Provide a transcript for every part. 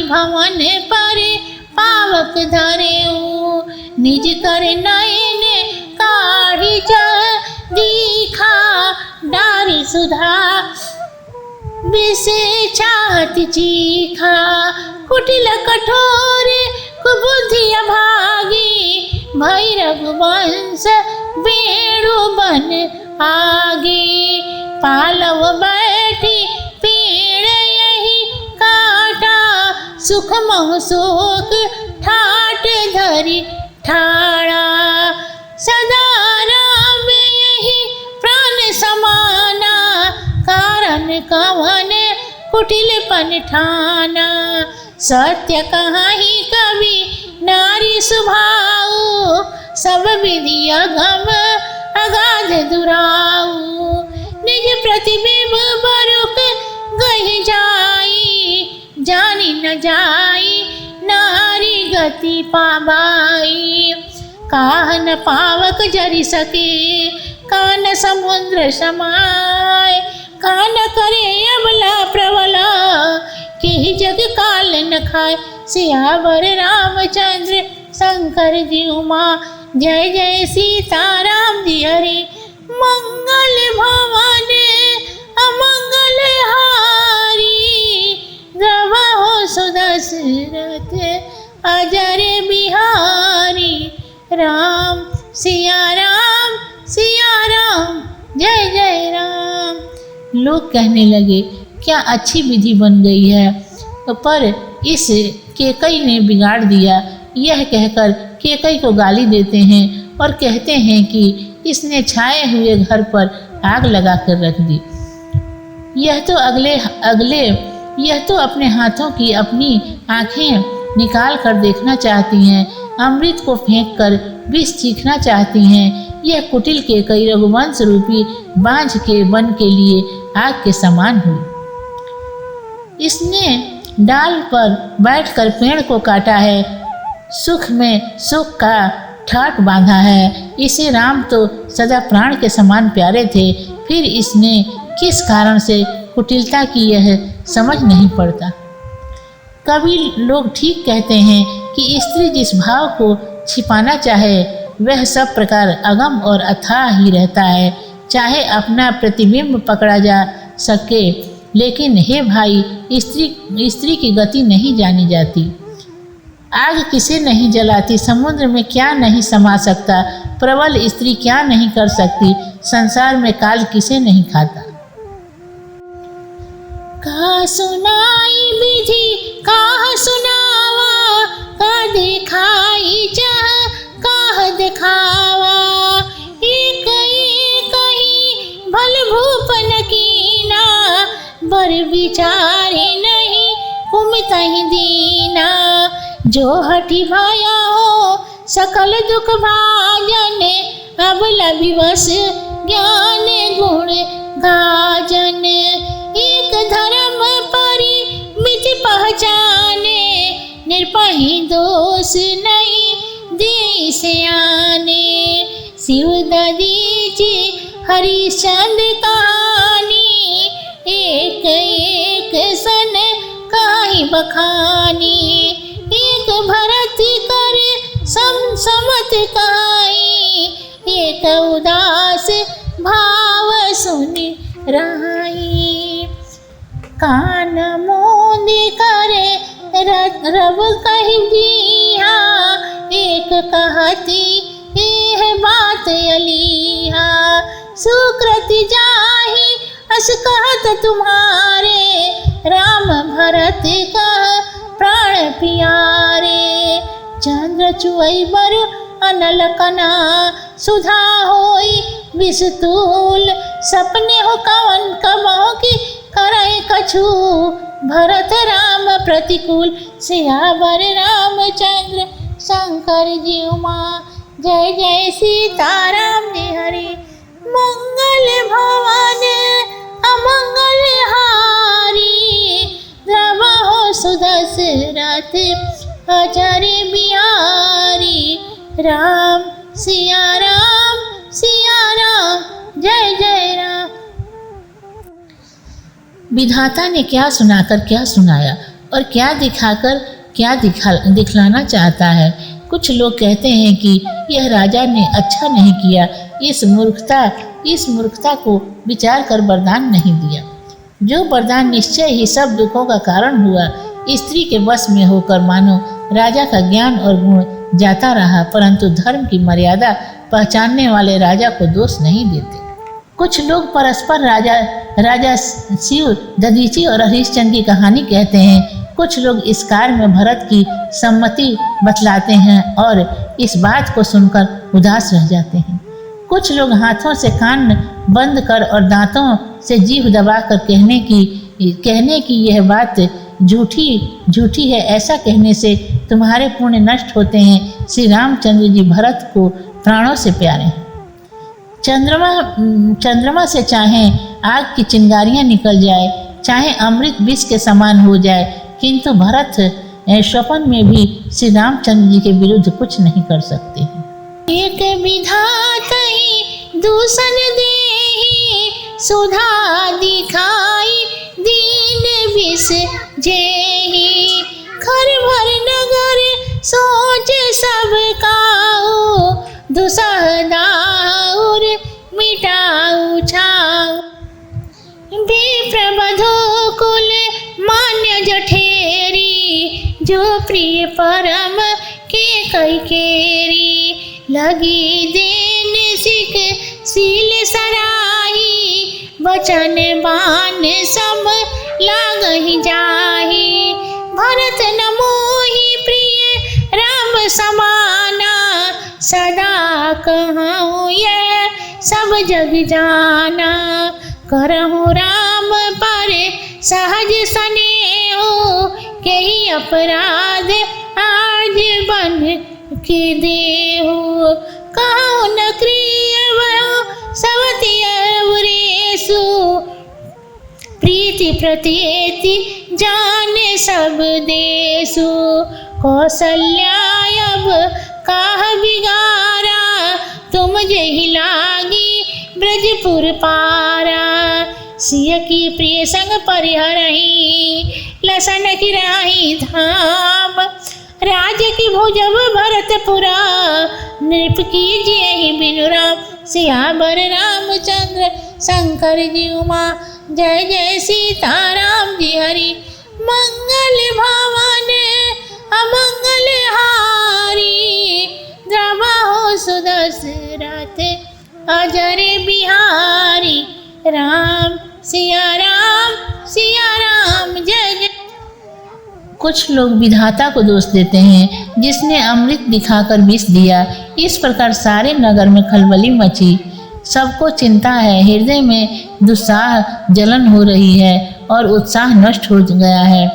भवन पर पावक धरेऊ, निज कर नयन काढ़ी दीखा, डारी सुधा विष चाहत चीखा। कुटिल कठोर कुबुद्धि अभागी, भई रघुवंश वेणु बन आगे। पालव बैठी पेड़ यही काटा, सुख मोह शोक ठाट धरि ठाड़ा। सदा राम यही प्राण समाना, कारण कवन कुटिलपन ठाना। सत्य कहाहि कवि नारी सुभाऊ, सब विधि अगम अगाध दुराऊ। निज प्रतिबिंब बरुक गहि जाई, जानी न जाई नारी गति पाबाई। काहन पावक जरि सके, कान समुद्र समाय। कान करे अबला प्रबला, केहि जग काल न खाए। सियावर रामचंद्र शंकर जी उमा, जय जय सीताराम जी हरि। मंगल भवन अमंगल हारी, द्रवहु सुदशरथ अजर बिहारी। राम सिया राम जय जय राम। लोग कहने लगे क्या अच्छी विधि बन गई है, पर इस केकई ने बिगाड़ दिया। यह कहकर केकई को गाली देते हैं और कहते हैं कि इसने छाए हुए घर पर आग लगा कर रख दी। यह तो अपने हाथों की अपनी आंखें निकाल कर देखना चाहती हैं, अमृत को फेंक कर विष चीखना चाहती हैं। यह कुटिल केकई रघुवंश रूपी बांझ के वन के लिए आग के समान हुई। इसने डाल पर बैठकर पेड़ को काटा है, सुख में सुख का ठाट बांधा है। इसे राम तो सदा प्राण के समान प्यारे थे, फिर इसने किस कारण से कुटिलता की यह समझ नहीं पड़ता। कभी लोग ठीक कहते हैं कि स्त्री जिस भाव को छिपाना चाहे वह सब प्रकार अगम और अथाह ही रहता है, चाहे अपना प्रतिबिंब पकड़ा जा सके। लेकिन हे भाई, स्त्री की गति नहीं जानी जाती। आग किसे नहीं जलाती, समुद्र में क्या नहीं समा सकता, प्रबल स्त्री क्या नहीं कर सकती, संसार में काल किसे नहीं खाता। का सुनाई विधि काह सुनावा, का दिखाई चाह काह दिखावा। एक एक ही भल भूपन कीना, बर विचारी नहीं कुमतहि दीना। जो हठी भाया हो सकल दुख भाजन, अबला विवश ज्ञान गुण गाजन। एक धर्म परिमिति पहचाने, निर्पहि दोष नहीं दे सयाने। शिव ददीची हरिश्चंद्र कहानी, एक एक सन काहि बखानी। एक भरत कर समत कहाई, एक उदास भाव सुन रहाई। कान मोद करे रब कहि दीहा, एक कहती यह बात अलीहा। सुकृत जाहि अस कहत तुम्हारे, राम भरत कह प्राण प्यारे। चंद्र चुई बर अनल कना, सुधा होई विस्तूल। सपने हो कवन कबहो की करे कछु, भरत राम प्रतिकूल। सियावर रामचंद्र शंकर जी उमा, जय जय सीताराम जी हरि। मंगल भवन अमंगल हारी, द्रवहु सुदशरथ अजर बिहारी। राम सिया राम जय जय राम। विधाता ने क्या सुनाकर क्या सुनाया, और क्या दिखलाना चाहता है। कुछ लोग कहते हैं कि यह राजा ने अच्छा नहीं किया, इस मूर्खता को विचार कर वरदान नहीं दिया। जो वरदान निश्चय ही सब दुखों का कारण हुआ। स्त्री के वश में होकर मानो राजा का ज्ञान और गुण जाता रहा, परंतु धर्म की मर्यादा पहचानने वाले राजा को दोष नहीं देते। कुछ लोग परस्पर राजा शिव, दधीची और हरिश्चंद्र की कहानी कहते हैं। कुछ लोग इस कार्य में भरत की सम्मति बतलाते हैं और इस बात को सुनकर उदास रह जाते हैं। कुछ लोग हाथों से कान बंद कर और दांतों से जीभ दबाकर कहने की यह बात झूठी है, ऐसा कहने से तुम्हारे पुण्य नष्ट होते हैं। श्री रामचंद्र जी भरत को प्राणों से प्यारे हैं। चंद्रमा से चाहे आग की चिंगारियां निकल जाए, चाहे अमृत विष के समान हो जाए, किंतु भरत स्वप्न में भी श्री रामचंद्र जी के विरुद्ध कुछ नहीं कर सकते हैं। एक विधाता दूषण देहि सुधा दिखाई, दीन विष जेहि घर भर नगर सोच सब काऊ, दुसहदाउर मिटाऊ छाऊ। विप्रबधो कुल मान्य जठेरी, जो प्रिय परम के कई केरी, लगी देन सिख सील सराही, वचन बान सम लागहि जाहि। भरत न मोहि प्रिय राम समाना, सदा कहूँ यह सब जग जाना। करहु राम पर सहज स्नेहो, कई अपराध आज बन के देहु। कहूँ न क्रिय सवति अवरेशु, प्रीति प्रतीति जाने सब देशु। कौशल्या अब काह बिगारा, तुम जेहि लागी ब्रजपुर पारा। सिय की प्रिय संग परिहरहि, लसन गिराहि धाम। राज्य की भुजब भरतपुरा, नृप की जेहि बिनु राम। सियावर रामचंद्र शंकर जी उमा, जय जय सीताराम जी हरि। मंगल भवन अमंगल हारी, द्रवहु सुदशरथ अजर बिहारी। राम सिया राम जय जय। कुछ लोग विधाता को दोष देते हैं, जिसने अमृत दिखाकर विष दिया। इस प्रकार सारे नगर में खलबली मची, सबको चिंता है, हृदय में दुस्साह जलन हो रही है और उत्साह नष्ट हो गया है।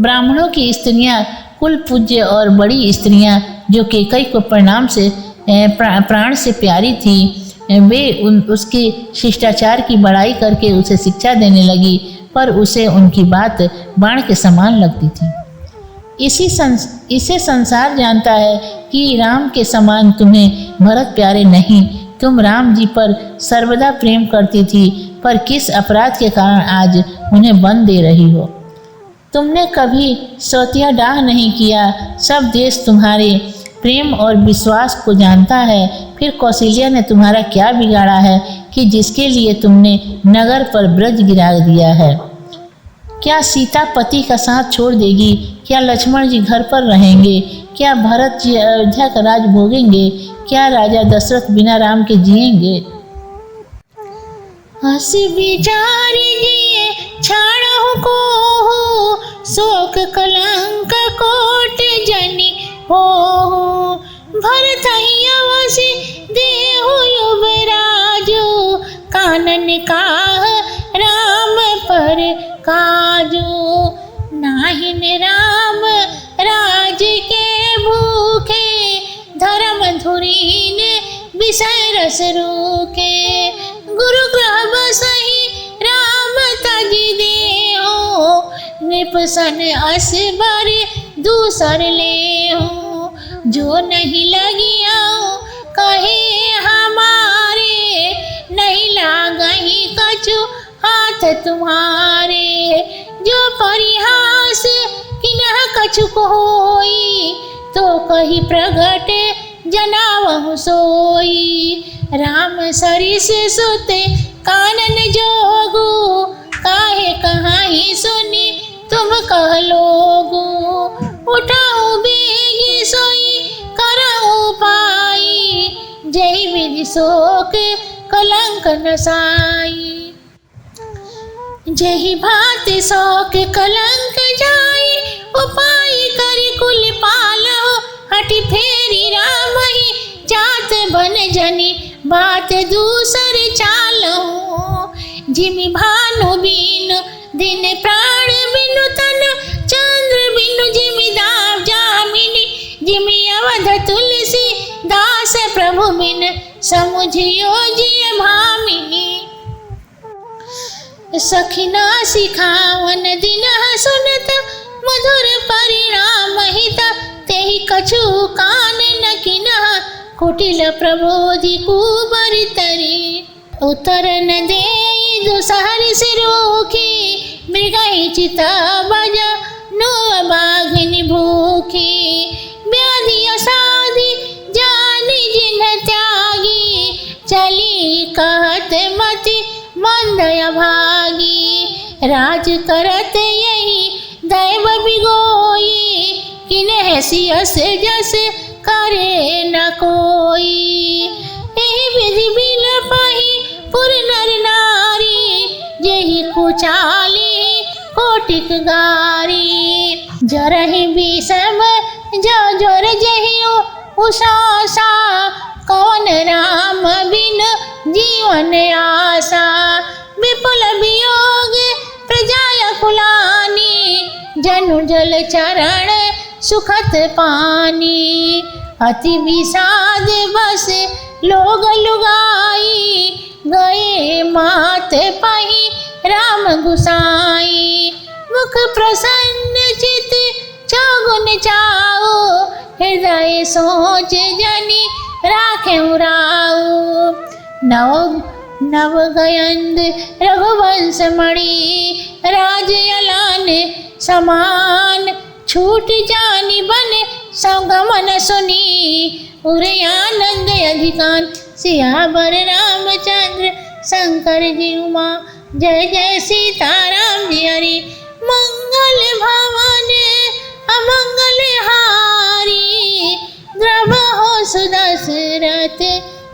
ब्राह्मणों की स्त्रियां, कुल पूज्य और बड़ी स्त्रियां, जो कैकेयी को प्राण से प्यारी थी, वे उसके शिष्टाचार की बड़ाई करके उसे शिक्षा देने लगी, पर उसे उनकी बात बाण के समान लगती थी। इसे संसार जानता है कि राम के समान तुम्हें भरत प्यारे नहीं। तुम राम जी पर सर्वदा प्रेम करती थी, पर किस अपराध के कारण आज उन्हें बंद दे रही हो। तुमने कभी सौतिया डाह नहीं किया, सब देश तुम्हारे प्रेम और विश्वास को जानता है। फिर कौशल्या ने तुम्हारा क्या बिगाड़ा है कि जिसके लिए तुमने नगर पर ब्रज गिरा दिया है। क्या सीता पति का साथ छोड़ देगी? क्या लक्ष्मण जी घर पर रहेंगे? क्या भरत जी अयोध्या का राज भोगेंगे? क्या राजा दशरथ बिना राम के जिएंगे? हंस बिचारी जिए छाड़हु को हो, शोक कलंक कोट जनी हो। भरत अवसि देहु युवराजो, कानन काह राम पर काजो। नाहिन राम राज के भूखे, धर्म धुरीन विषय रस रूखे। गुरु ग्रह बसहि राम तजि देहु, नृपसन असबर दूसर लेहु। जो नहीं लगिया कहे हमारे, नहीं लागहि कछु हाथ तुम्हारे। जो परिहास कछुक होई, तो कही प्रगटे जनावहु सोई। राम सरिस सुते कानन जोगु, काहे कहाई सुनी तुम कह लोगु। उठाऊ बेगी सोई करऊ पाई, जय विधि शोक कलंक नसाई। जही भात शोक कलंक जाई, उपाय करि कुल पालहु। हटि फेरी राम ही जात बन जनी, बात दूसर चालहु। जिमि भानु बिनु दिन प्राण बिनु तन, चंद्र बिनु जिमि दाव जामिनी। जिमि अवध तुलसी दास प्रभु बिन, समुझियो जिय भामिनी। सखिना सिखावन दिन सुनत, मधुर परिणाम हित। तेहि कछु कान न किन्ह, कुटिल प्रबोधि कुबरि तरी। उत्तर न देई दुसहरि सिरोखी, मृगहि चिता बज नुअ बाघिनि भूखी। व्याधि असाधि जानि जिन्ह त्यागी, चली कहत मति मंद अभागी। राज करत यही दैव बिगोई, किन्ह सियस जस करे न कोई। एहि विधि बिलपहि पुर नर नारी, जेहि कुचाली कोटिक गारी। जरहि विषम जो जोर जहि उषासा, कौन राम बिन जीवन आशा। विपुल वियोग प्रजाय कुलानी, जनु जल चरण सुखत पानी। अति विषाद बस लोग लुगाई, गए मात पही राम गुसाई। मुख प्रसन्न चित चौगुन चाओ, हृदय सोच जनि राखे उराऊ। नव गयंद रघुवंश मणि, राज अलान समान। छूट जानि बन संगमन सुनी, उरे आनंद अधिकान। सियावर रामचंद्र शंकर जी उमा, जय जय सीताराम जी हरि। मंगल भवन अमंगल हारी, द्रवहु सुदशरथ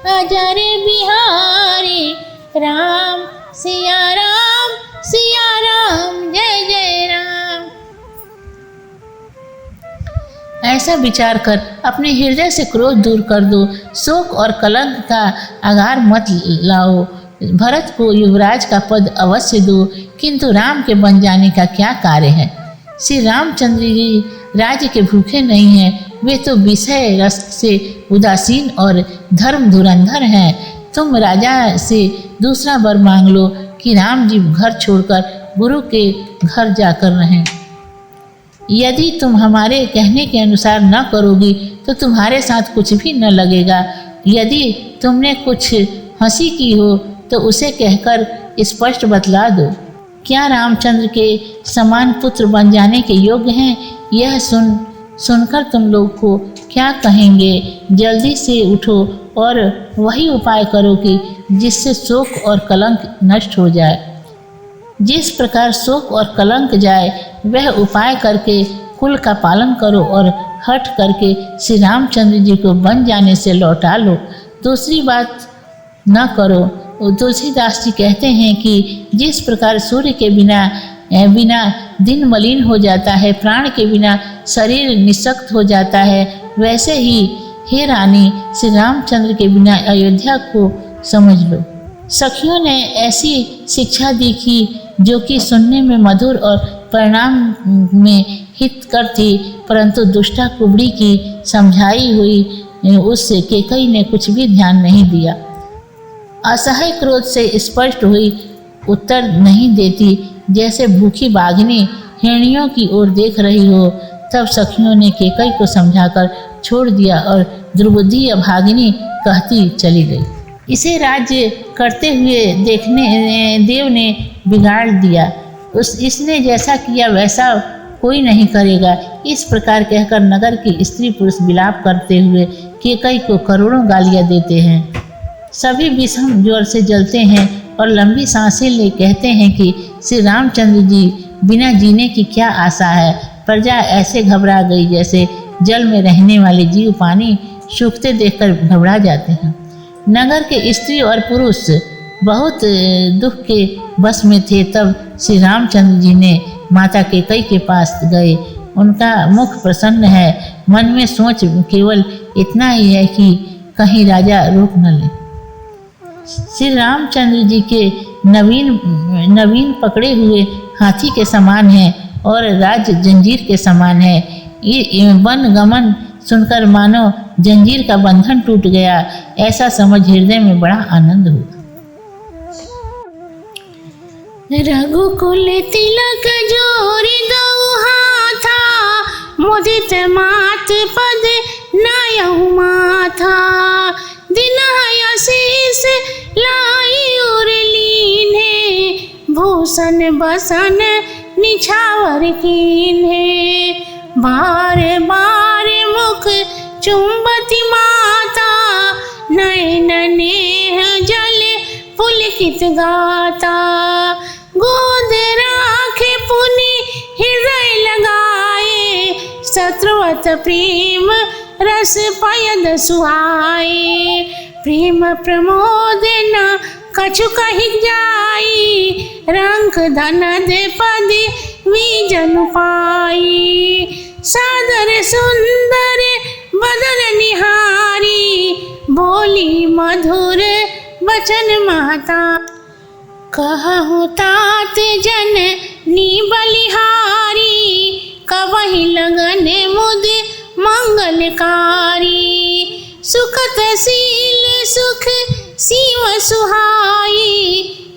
अजर बिहारी। राम सिया राम, जय जय राम। ऐसा विचार कर अपने हृदय से क्रोध दूर कर दो, शोक और कलंक का आगार मत लाओ। भरत को युवराज का पद अवश्य दो, किंतु राम के बन जाने का क्या कार्य है। श्री रामचंद्र जी राज्य के भूखे नहीं हैं, वे तो विषय रस से उदासीन और धर्म धुरंधर हैं। तुम राजा से दूसरा वर मांग लो कि राम जी घर छोड़कर गुरु के घर जाकर रहें। यदि तुम हमारे कहने के अनुसार न करोगी तो तुम्हारे साथ कुछ भी न लगेगा। यदि तुमने कुछ हंसी की हो तो उसे कहकर स्पष्ट बतला दो। क्या रामचंद्र के समान पुत्र बन जाने के योग्य हैं? यह सुनकर तुम लोग को क्या कहेंगे। जल्दी से उठो और वही उपाय करो कि जिससे शोक और कलंक नष्ट हो जाए। जिस प्रकार शोक और कलंक जाए वह उपाय करके कुल का पालन करो और हट करके श्री रामचंद्र जी को बन जाने से लौटा लो। दूसरी बात न करो। तुलसीदास जी कहते हैं कि जिस प्रकार सूर्य के बिना दिन मलिन हो जाता है, प्राण के बिना शरीर निःशक्त हो जाता है, वैसे ही हे रानी श्री रामचंद्र के बिना अयोध्या को समझ लो। सखियों ने ऐसी शिक्षा दी कि जो कि सुनने में मधुर और परिणाम में हितकर थी, परंतु दुष्टा कुबड़ी की समझाई हुई उस कैकई ने कुछ भी ध्यान नहीं दिया। असह्य क्रोध से स्पष्ट हुई उत्तर नहीं देती, जैसे भूखी बाघिनी हिरणियों की ओर देख रही हो। तब सखियों ने कैकई को समझाकर छोड़ दिया और दुर्बुद्धि अभागिनी कहती चली गई। इसे राज्य करते हुए देखने देव ने बिगाड़ दिया। इसने जैसा किया वैसा कोई नहीं करेगा। इस प्रकार कहकर नगर के स्त्री पुरुष विलाप करते हुए कैकई को करोड़ों गालियां देते हैं। सभी विषम ज्वर से जलते हैं और लंबी सांसें ले कहते हैं कि श्री रामचंद्र जी बिना जीने की क्या आशा है। प्रजा ऐसे घबरा गई जैसे जल में रहने वाले जीव पानी सूखते देखकर घबरा जाते हैं। नगर के स्त्री और पुरुष बहुत दुख के बस में थे। तब श्री रामचंद्र जी ने माता कैकई के पास गए। उनका मुख प्रसन्न है, मन में सोच केवल इतना ही है कि कहीं राजा रोक न ले। श्री रामचंद्र जी के नवीन पकड़े हुए हाथी के समान है और राज जंजीर के समान है। वन गमन सुनकर मानो जंजीर का बंधन टूट गया, ऐसा समझ हृदय में बड़ा आनंद हुआ। रघुकुल तिलक जोरी दऊ हाथा, मुदित मात पद नायहु माथा। दिनहय शीस लाई उरलीन्हे, भूषण बसन निछावर कीन्हे। बार बार मुख चुंबती माता, नयन नेह जल पुलकित गाता। गोद राखे पुनि हृदय लगाए, शत्रुवत प्रेम रस पयद सुहाए। प्रेम प्रमोद न कछु कहि जाई, रंक धनद पद विजनु पाई। सादर सुंदर बदन निहारी, बोली मधुर वचन महता। कहु तात जन नी बलिहारी, कवहि लगन मुद मंगलकारी। सुखत शील सुख शिव सुहाई,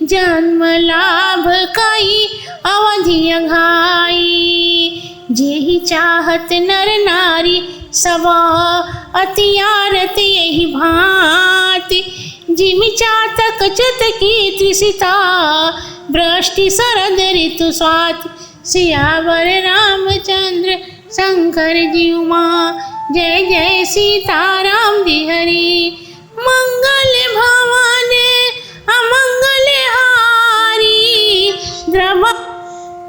जन्म लाभ कई अवधि अघाई। जेहि चाहत नर नारी, सबा अति आरत यही भांति। जिमि चातक चतकी त्रिसिता, वृष्टि शरद ऋतु स्वाति। सियावर रामचंद्र शंकर जी उमा, जय जय सीताराम जी हरि। मंगल भवन अमंगल हारी,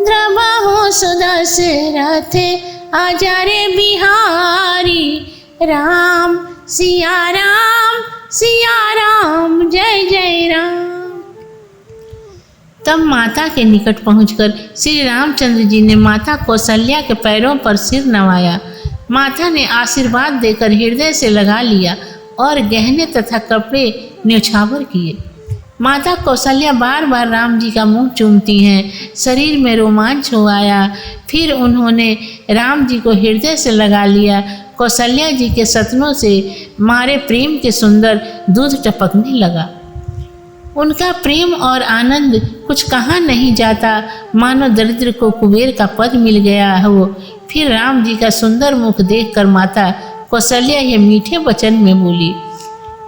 द्रबहु सुदशरथ अजर बिहारी। राम सिया राम जय जय राम। तब माता के निकट पहुंचकर श्री रामचंद्र जी ने माता कौशल्या के पैरों पर सिर नवाया। माता ने आशीर्वाद देकर हृदय से लगा लिया और गहने तथा कपड़े न्यौछावर किए। माता कौशल्या बार बार राम जी का मुंह चूमती हैं। शरीर में रोमांच हो आया। फिर उन्होंने राम जी को हृदय से लगा लिया। कौशल्या जी के सतनों से मारे प्रेम के सुंदर दूध टपकने लगा। उनका प्रेम और आनंद कुछ कहा नहीं जाता, मानो दरिद्र को कुबेर का पद मिल गया हो। फिर राम जी का सुंदर मुख देखकर माता कौशल्या ये मीठे वचन में बोली,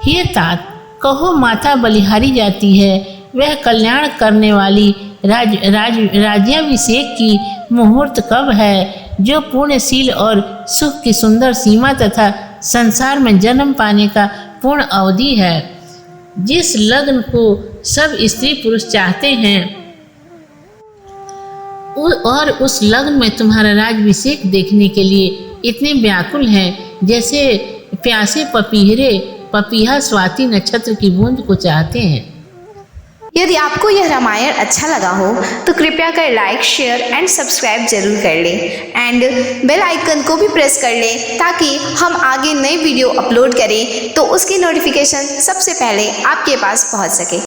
हे तात, कहो माता बलिहारी जाती है, वह कल्याण करने वाली राज्याभिषेक की मुहूर्त कब है, जो पुण्यशील और सुख की सुंदर सीमा तथा संसार में जन्म पाने का पूर्ण अवधि है, जिस लग्न को सब स्त्री पुरुष चाहते हैं और उस लग्न में तुम्हारा राज्याभिषेक देखने के लिए इतने व्याकुल हैं जैसे प्यासे पपीहा स्वाति नक्षत्र की बूंद को चाहते हैं। यदि आपको यह रामायण अच्छा लगा हो तो कृपया कर लाइक, शेयर एंड सब्सक्राइब जरूर कर लें एंड बेल आइकन को भी प्रेस कर लें ताकि हम आगे नई वीडियो अपलोड करें तो उसकी नोटिफिकेशन सबसे पहले आपके पास पहुंच सके।